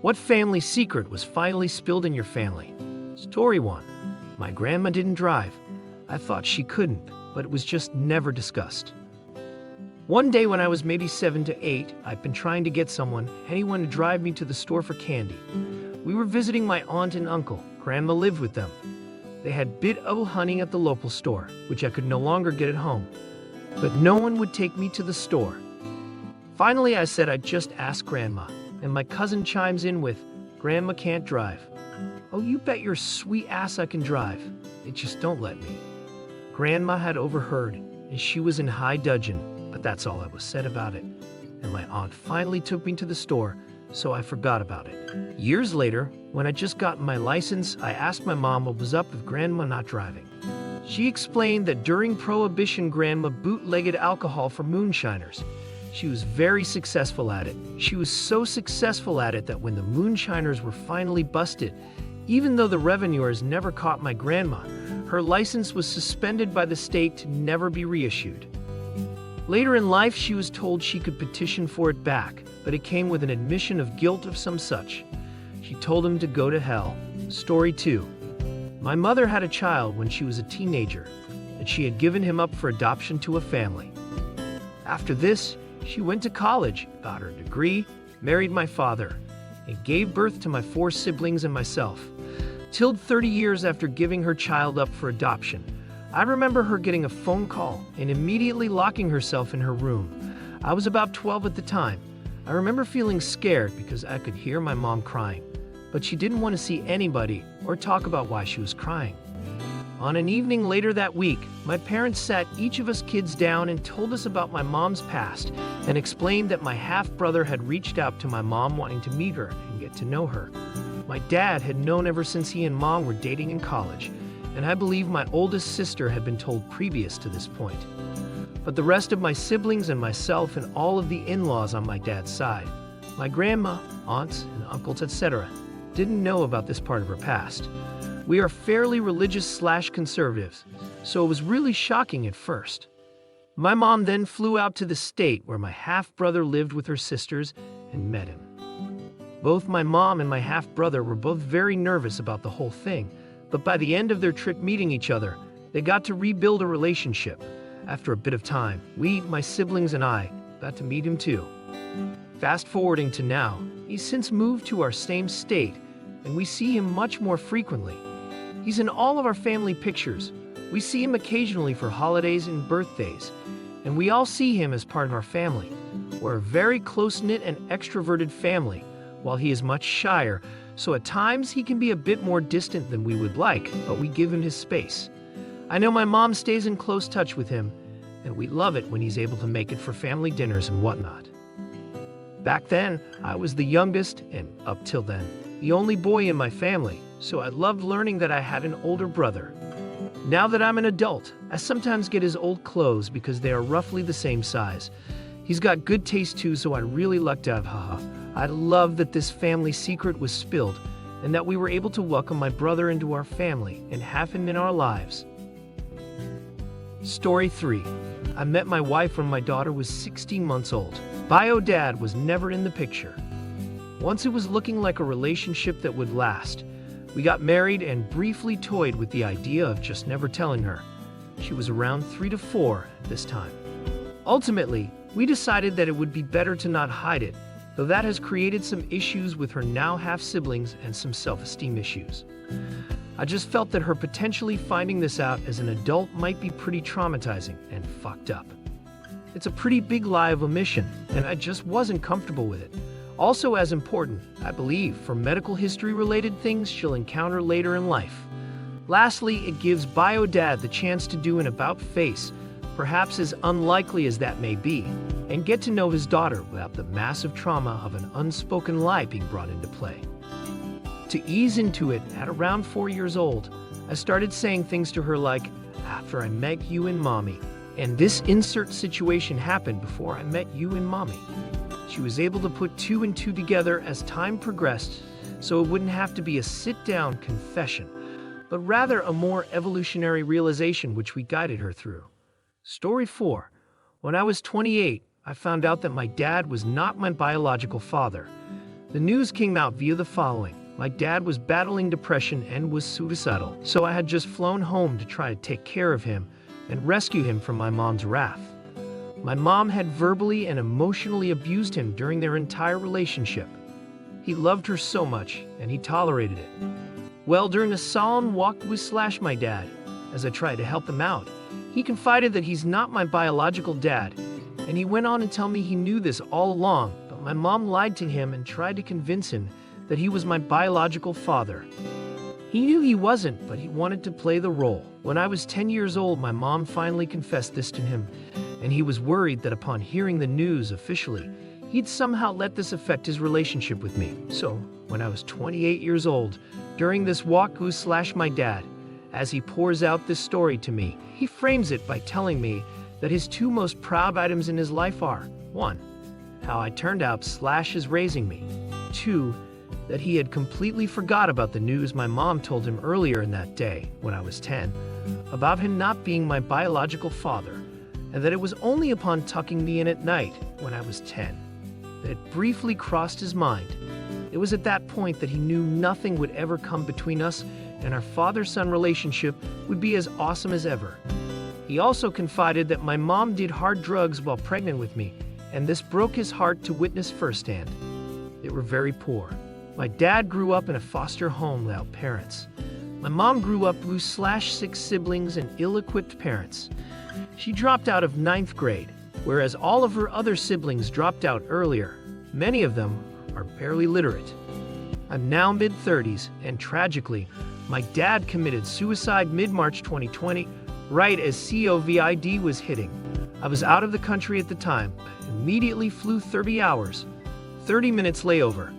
What family secret was finally spilled in your family? Story 1. My grandma didn't drive. I thought she couldn't, but it was just never discussed. One day when I was maybe 7 to 8, I'd been trying to get anyone to drive me to the store for candy. We were visiting my aunt and uncle. Grandma lived with them. They had bit of honey at the local store, which I could no longer get at home. But no one would take me to the store. Finally, I said I'd just ask Grandma, and my cousin chimes in with, "Grandma can't drive." "Oh, you bet your sweet ass I can drive. They just don't let me." Grandma had overheard, and she was in high dudgeon, but that's all that was said about it. And my aunt finally took me to the store, so I forgot about it. Years later, when I just gotten my license, I asked my mom what was up with Grandma not driving. She explained that during Prohibition, Grandma bootlegged alcohol for moonshiners. She was very successful at it. She was so successful at it that when the moonshiners were finally busted, even though the revenuers never caught my grandma, her license was suspended by the state to never be reissued. Later in life, she was told she could petition for it back, but it came with an admission of guilt of some such. She told him to go to hell. Story 2. My mother had a child when she was a teenager, and she had given him up for adoption to a family. After this, she went to college, got her degree, married my father, and gave birth to my 4 siblings and myself. Till 30 years after giving her child up for adoption, I remember her getting a phone call and immediately locking herself in her room. I was about 12 at the time. I remember feeling scared because I could hear my mom crying, but she didn't want to see anybody or talk about why she was crying. On an evening later that week, my parents sat each of us kids down and told us about my mom's past and explained that my half-brother had reached out to my mom wanting to meet her and get to know her. My dad had known ever since he and mom were dating in college, and I believe my oldest sister had been told previous to this point. But the rest of my siblings and myself and all of the in-laws on my dad's side, my grandma, aunts, and uncles, etc., didn't know about this part of her past. We are fairly religious/conservatives, so it was really shocking at first. My mom then flew out to the state where my half-brother lived with her sisters and met him. Both my mom and my half-brother were both very nervous about the whole thing, but by the end of their trip meeting each other, they got to rebuild a relationship. After a bit of time, we, my siblings and I, got to meet him too. Fast forwarding to now, he's since moved to our same state, and we see him much more frequently. He's in all of our family pictures. We see him occasionally for holidays and birthdays, and we all see him as part of our family. We're a very close-knit and extroverted family, while he is much shyer, so at times he can be a bit more distant than we would like, but we give him his space. I know my mom stays in close touch with him, and we love it when he's able to make it for family dinners and whatnot. Back then, I was the youngest, and up till then, the only boy in my family, so I loved learning that I had an older brother. Now that I'm an adult, I sometimes get his old clothes because they are roughly the same size. He's got good taste too, so I really lucked out, haha. I love that this family secret was spilled and that we were able to welcome my brother into our family and have him in our lives. Story 3. I met my wife when my daughter was 16 months old. Bio dad was never in the picture. Once it was looking like a relationship that would last. We got married and briefly toyed with the idea of just never telling her. She was around 3 to 4 at this time. Ultimately, we decided that it would be better to not hide it, though that has created some issues with her now half-siblings and some self-esteem issues. I just felt that her potentially finding this out as an adult might be pretty traumatizing and fucked up. It's a pretty big lie of omission, and I just wasn't comfortable with it. Also as important, I believe, for medical history-related things she'll encounter later in life. Lastly, it gives Bio Dad the chance to do an about-face, perhaps as unlikely as that may be, and get to know his daughter without the massive trauma of an unspoken lie being brought into play. To ease into it, at around 4 years old, I started saying things to her like, "After I met you and Mommy," and this insert situation happened before I met you and Mommy. She was able to put 2 and 2 together as time progressed, so it wouldn't have to be a sit-down confession, but rather a more evolutionary realization which we guided her through. Story 4. When I was 28, I found out that my dad was not my biological father. The news came out via the following. My dad was battling depression and was suicidal, so I had just flown home to try to take care of him and rescue him from my mom's wrath. My mom had verbally and emotionally abused him during their entire relationship. He loved her so much, and he tolerated it. Well, during a solemn walk with my dad, as I tried to help him out, he confided that he's not my biological dad, and he went on to tell me he knew this all along, but my mom lied to him and tried to convince him that he was my biological father. He knew he wasn't, but he wanted to play the role. When I was 10 years old, my mom finally confessed this to him, and he was worried that upon hearing the news officially, he'd somehow let this affect his relationship with me. So, when I was 28 years old, during this walk with my dad, as he pours out this story to me, he frames it by telling me that his two most proud items in his life are: 1, how I turned out is raising me; 2, that he had completely forgot about the news my mom told him earlier in that day, when I was 10, about him not being my biological father, and that it was only upon tucking me in at night, when I was 10, that it briefly crossed his mind. It was at that point that he knew nothing would ever come between us, and our father-son relationship would be as awesome as ever. He also confided that my mom did hard drugs while pregnant with me, and this broke his heart to witness firsthand. They were very poor. My dad grew up in a foster home without parents. My mom grew up with 6 siblings and ill-equipped parents. She dropped out of 9th grade, whereas all of her other siblings dropped out earlier. Many of them are barely literate. I'm now mid-30s, and tragically, my dad committed suicide mid-March 2020, right as COVID was hitting. I was out of the country at the time, immediately flew 30 hours, 30 minutes layover,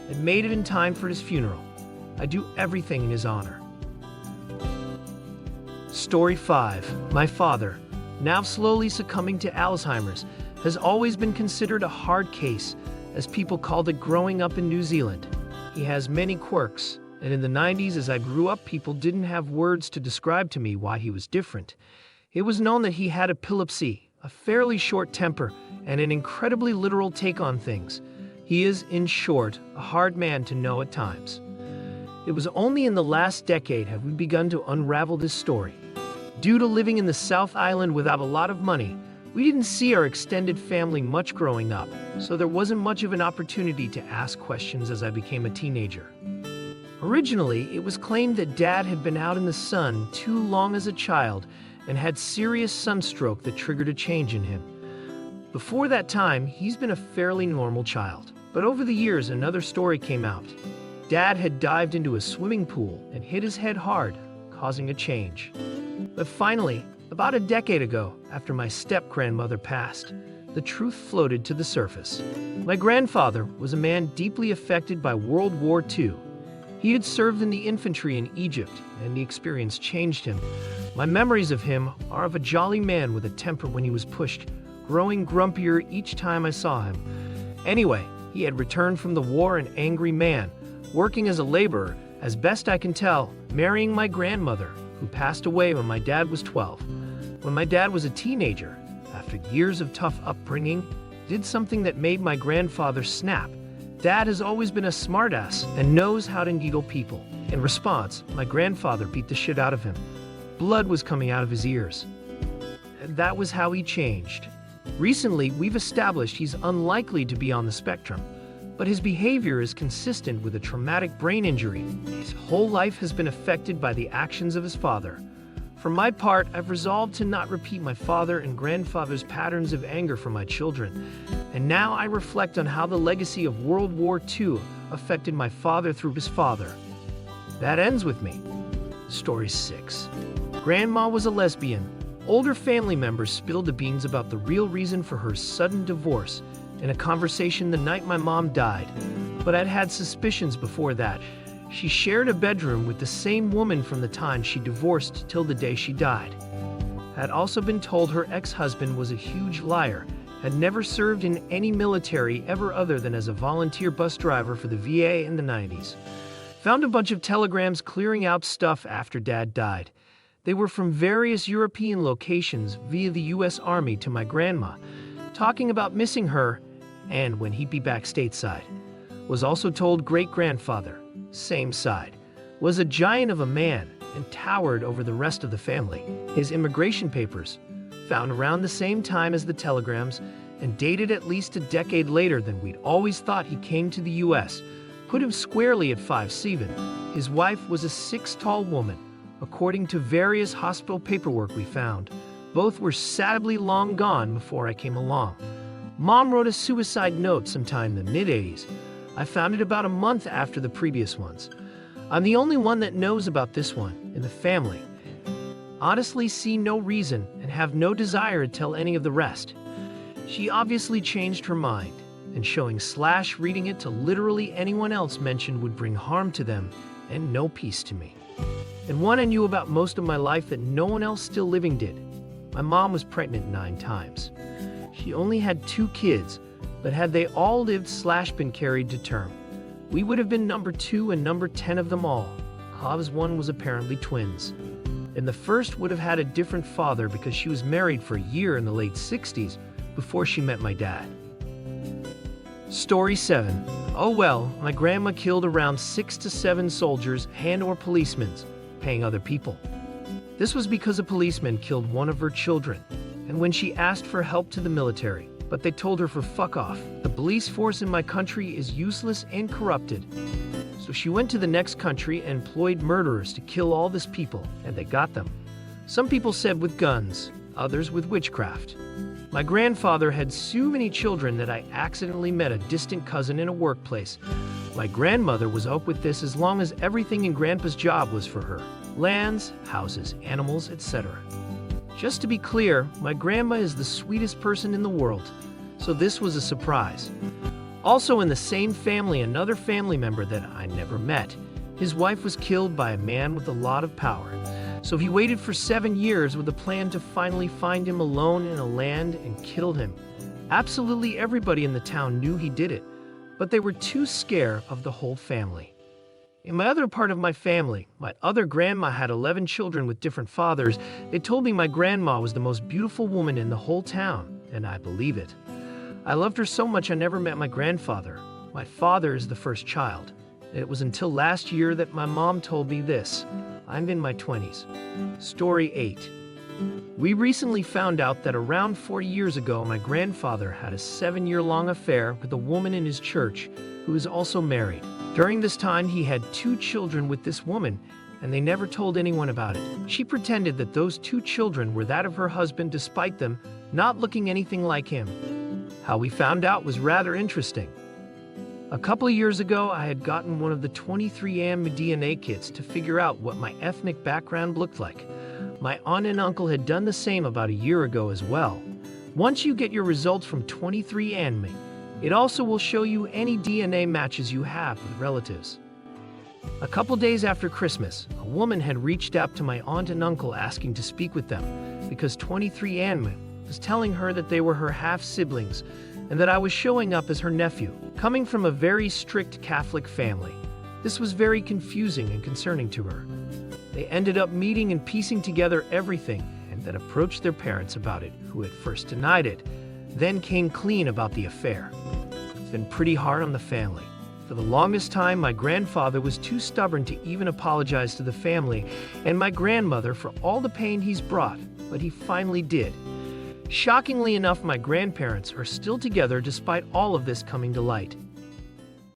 and made it in time for his funeral. I do everything in his honor. Story 5. My father, now slowly succumbing to Alzheimer's, has always been considered a hard case, as people called it growing up in New Zealand. He has many quirks, and in the 90s as I grew up, people didn't have words to describe to me why he was different. It was known that he had epilepsy, a fairly short temper, and an incredibly literal take on things. He is, in short, a hard man to know at times. It was only in the last decade have we begun to unravel this story. Due to living in the South Island without a lot of money, we didn't see our extended family much growing up, so there wasn't much of an opportunity to ask questions as I became a teenager. Originally, it was claimed that Dad had been out in the sun too long as a child and had serious sunstroke that triggered a change in him. Before that time, he's been a fairly normal child. But over the years, another story came out. Dad had dived into a swimming pool and hit his head hard, causing a change. But finally, about a decade ago, after my step-grandmother passed, the truth floated to the surface. My grandfather was a man deeply affected by World War II. He had served in the infantry in Egypt, and the experience changed him. My memories of him are of a jolly man with a temper when he was pushed, growing grumpier each time I saw him. Anyway, he had returned from the war an angry man, working as a laborer, as best I can tell, marrying my grandmother, who passed away when my dad was 12. When my dad was a teenager, after years of tough upbringing, did something that made my grandfather snap. Dad has always been a smartass and knows how to needle people. In response, my grandfather beat the shit out of him. Blood was coming out of his ears. And that was how he changed. Recently, we've established he's unlikely to be on the spectrum, but his behavior is consistent with a traumatic brain injury. His whole life has been affected by the actions of his father. For my part, I've resolved to not repeat my father and grandfather's patterns of anger for my children, and now I reflect on how the legacy of World War II affected my father through his father. That ends with me. Story 6. Grandma was a lesbian. Older family members spilled the beans about the real reason for her sudden divorce in a conversation the night my mom died, but I'd had suspicions before that. She shared a bedroom with the same woman from the time she divorced till the day she died. I'd also been told her ex-husband was a huge liar, had never served in any military ever other than as a volunteer bus driver for the VA in the 90s. Found a bunch of telegrams clearing out stuff after Dad died. They were from various European locations via the U.S. Army to my grandma, talking about missing her and when he'd be back stateside. Was also told great-grandfather, same side, was a giant of a man and towered over the rest of the family. His immigration papers, found around the same time as the telegrams and dated at least a decade later than we'd always thought he came to the U.S., put him squarely at 5'7". His wife was a 6'tall woman, according to various hospital paperwork we found. Both were sadly long gone before I came along. Mom wrote a suicide note sometime in the mid-'80s. I found it about a month after the previous ones. I'm the only one that knows about this one in the family. Honestly, see no reason and have no desire to tell any of the rest. She obviously changed her mind, and showing / reading it to literally anyone else mentioned would bring harm to them and no peace to me. And one I knew about most of my life that no one else still living did. My mom was pregnant 9 times. She only had 2 kids, but had they all lived / been carried to term, we would have been number 2 and number 10 of them all. Hobbs one was apparently twins. And the first would have had a different father because she was married for a year in the late 60s before she met my dad. Story 7. Oh well, my grandma killed around 6 to 7 soldiers and/or policemen, paying other people. This was because a policeman killed one of her children, and when she asked for help to the military, but they told her for fuck off. The police force in my country is useless and corrupted. So she went to the next country and employed murderers to kill all these people, and they got them. Some people said with guns, others with witchcraft. My grandfather had so many children that I accidentally met a distant cousin in a workplace. My grandmother was up with this as long as everything in Grandpa's job was for her. Lands, houses, animals, etc. Just to be clear, my grandma is the sweetest person in the world, so this was a surprise. Also in the same family, another family member that I never met. His wife was killed by a man with a lot of power. So he waited for 7 years with a plan to finally find him alone in a land and kill him. Absolutely everybody in the town knew he did it, but they were too scared of the whole family. In my other part of my family, my other grandma had 11 children with different fathers. They told me my grandma was the most beautiful woman in the whole town, and I believe it. I loved her so much I never met my grandfather. My father is the first child. It was until last year that my mom told me this. I'm in my 20s. Story 8. We recently found out that around 40 years ago, my grandfather had a 7-year-long affair with a woman in his church who is also married. During this time, he had 2 children with this woman, and they never told anyone about it. She pretended that those 2 children were that of her husband despite them not looking anything like him. How we found out was rather interesting. A couple of years ago, I had gotten one of the 23andMe DNA kits to figure out what my ethnic background looked like. My aunt and uncle had done the same about a year ago as well. Once you get your results from 23andMe, it also will show you any DNA matches you have with relatives. A couple days after Christmas, a woman had reached out to my aunt and uncle asking to speak with them because 23andMe was telling her that they were her half-siblings and that I was showing up as her nephew, coming from a very strict Catholic family. This was very confusing and concerning to her. They ended up meeting and piecing together everything and then approached their parents about it, who at first denied it, then came clean about the affair. It's been pretty hard on the family. For the longest time, my grandfather was too stubborn to even apologize to the family and my grandmother for all the pain he's brought, but he finally did. Shockingly enough, my grandparents are still together despite all of this coming to light.